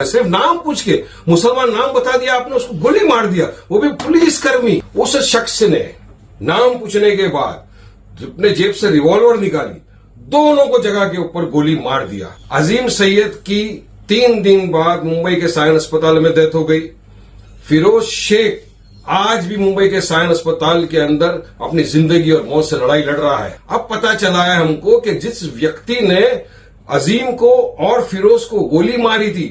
सिर्फ नाम पूछ के मुसलमान नाम बता दिया आपने, उसको गोली मार दिया, वो भी पुलिसकर्मी। उस शख्स ने नाम पूछने के बाद अपने जेब से रिवॉल्वर निकाली, दोनों को जगह के ऊपर गोली मार दिया। अजीम सैयद की 3 दिन बाद मुंबई के सायन अस्पताल में डेथ हो गई। फिरोज शेख आज भी मुंबई के सायन अस्पताल के अंदर अपनी जिंदगी और मौत से लड़ाई लड़ रहा है। अब पता चला है हमको कि जिस व्यक्ति ने अजीम को और फिरोज को गोली मारी थी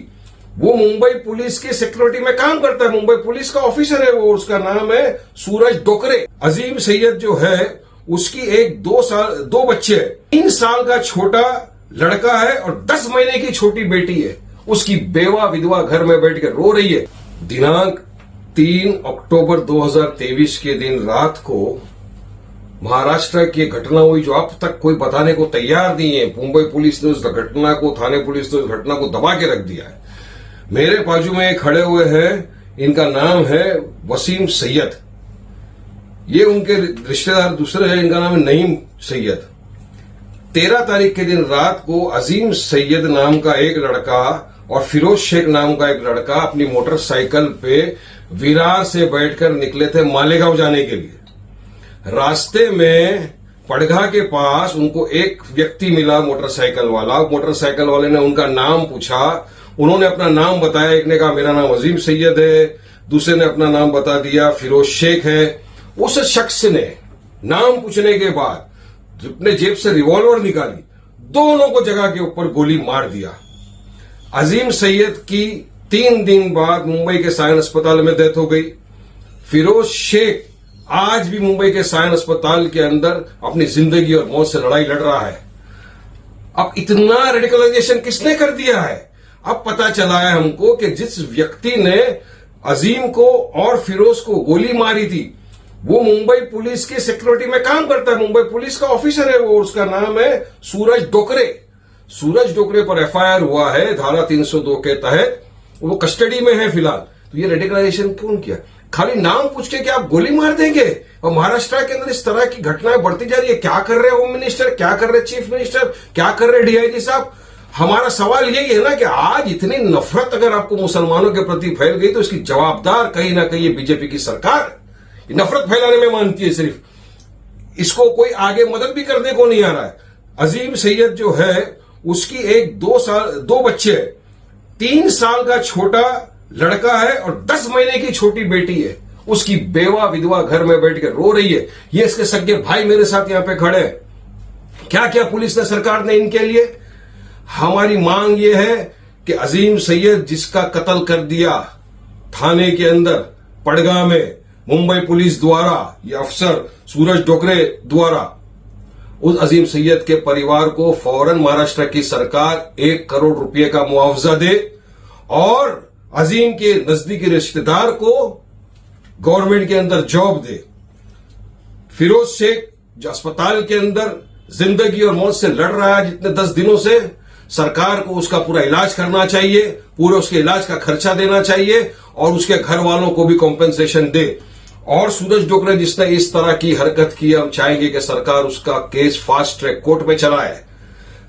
वो मुंबई पुलिस की सिक्योरिटी में काम करता है, मुंबई पुलिस का ऑफिसर है वो, उसका नाम है सूरज डोकरे। अजीम सैयद जो है उसकी 2 बच्चे हैं, 3 साल का छोटा लड़का है और 10 महीने की छोटी बेटी है। उसकी बेवा विधवा घर में बैठ कर रो रही है। दिनांक 3 अक्टूबर 2023 के दिन रात को महाराष्ट्र की घटना हुई जो अब तक कोई बताने को तैयार नहीं है। मुंबई पुलिस ने उस घटना को, थाने पुलिस ने उस घटना को दबा के रख दिया है। मेरे बाजू में खड़े हुए हैं, इनका नाम है वसीम सैयद, ये उनके रिश्तेदार दूसरे हैं, इनका नाम है नईम सैयद। 13 तारीख के दिन रात को अजीम सैयद नाम का एक लड़का और फिरोज शेख नाम का एक लड़का अपनी मोटरसाइकिल पे विरार से बैठकर निकले थे मालेगांव जाने के लिए। रास्ते में पड़घा के पास उनको एक व्यक्ति मिला, मोटरसाइकिल वाला। मोटरसाइकिल वाले ने उनका नाम पूछा, उन्होंने अपना नाम बताया। एक ने कहा मेरा नाम अजीम सैयद है, दूसरे ने अपना नाम बता दिया फिरोज शेख है। उस शख्स ने नाम पूछने के बाद अपने जेब से रिवॉल्वर निकाली, दोनों को जगह के ऊपर गोली मार दिया। अजीम सैयद की 3 दिन बाद मुंबई के सायन अस्पताल में डेथ हो गई। फिरोज शेख आज भी मुंबई के सायन अस्पताल के अंदर अपनी जिंदगी और मौत से लड़ाई लड़ रहा है। अब इतना रेडिकलाइजेशन किसने कर दिया है? अब पता चला है हमको कि जिस व्यक्ति ने अजीम को और फिरोज को गोली मारी थी वो मुंबई पुलिस की सिक्योरिटी में काम करता है, मुंबई पुलिस का ऑफिसर है वो, उसका नाम है सूरज डोकरे। सूरज डोकरे पर एफआईआर हुआ है धारा 302 के तहत, वो कस्टडी में है फिलहाल। तो ये रेडिकलाइजेशन क्यों किया? खाली नाम पूछ के क्या आप गोली मार देंगे? और महाराष्ट्र के अंदर इस तरह की घटनाएं बढ़ती जा रही है। क्या कर रहे होम मिनिस्टर, क्या कर रहे चीफ मिनिस्टर, क्या कर रहे डीआईजी साहब? हमारा सवाल यही है ना कि आज इतनी नफरत अगर आपको मुसलमानों के प्रति फैल गई तो इसकी जवाबदार कहीं ना कहीं बीजेपी की सरकार नफरत फैलाने में मानती है। सिर्फ इसको कोई आगे मदद भी करने को नहीं आ रहा है। अजीम सैयद जो है उसकी 2 बच्चे हैं, 3 साल का छोटा लड़का है और 10 महीने की छोटी बेटी है। उसकी बेवा विधवा घर में बैठ कर रो रही है। ये इसके सगे भाई मेरे साथ यहां पे खड़े हैं। क्या क्या पुलिस ने, सरकार ने इनके लिए? हमारी मांग ये है कि अजीम सैयद जिसका कत्ल कर दिया थाने के अंदर पड़गा में मुंबई पुलिस द्वारा, ये अफसर सूरज डोकरे द्वारा, उस अजीम सैयद के परिवार को फौरन महाराष्ट्र की सरकार 1 करोड़ रुपए का मुआवजा दे और अजीम के नजदीकी रिश्तेदार को गवर्नमेंट के अंदर जॉब दे। फिरोज शेख जो अस्पताल के अंदर जिंदगी और मौत से लड़ रहा है जितने 10 दिनों से, सरकार को उसका पूरा इलाज करना चाहिए, पूरे उसके इलाज का खर्चा देना चाहिए और उसके घर वालों को भी कॉम्पेंसेशन दे। और सूरज डोकरे जिसने इस तरह की हरकत की, हम चाहेंगे कि सरकार उसका केस फास्ट ट्रैक कोर्ट में चलाए,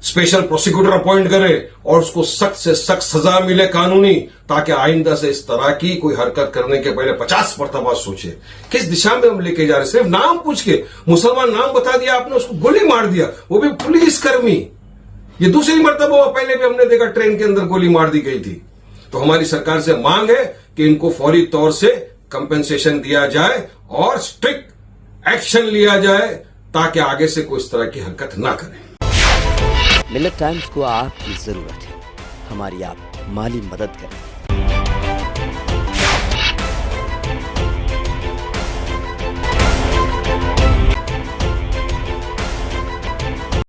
स्पेशल प्रोसिक्यूटर अपॉइंट करे और उसको सख्त से सख्त सजा मिले कानूनी, ताकि आइंदा से इस तरह की कोई हरकत करने के पहले 50 मरतबा सोचे किस दिशा में हम लेके जा रहे हैं। सिर्फ नाम पूछ के मुसलमान नाम बता दिया आपने, उसको गोली मार दिया, वो भी पुलिसकर्मी। ये दूसरी मरतबा, पहले भी हमने देखा ट्रेन के अंदर गोली मार दी गई थी। तो हमारी सरकार से मांग है कि इनको फौरी तौर से कंपेंसेशन दिया जाए और स्ट्रिक्ट एक्शन लिया जाए ताकि आगे से कोई इस तरह की हरकत ना करें। मिलत टाइम्स को आपकी जरूरत है, हमारी आप माली मदद करें।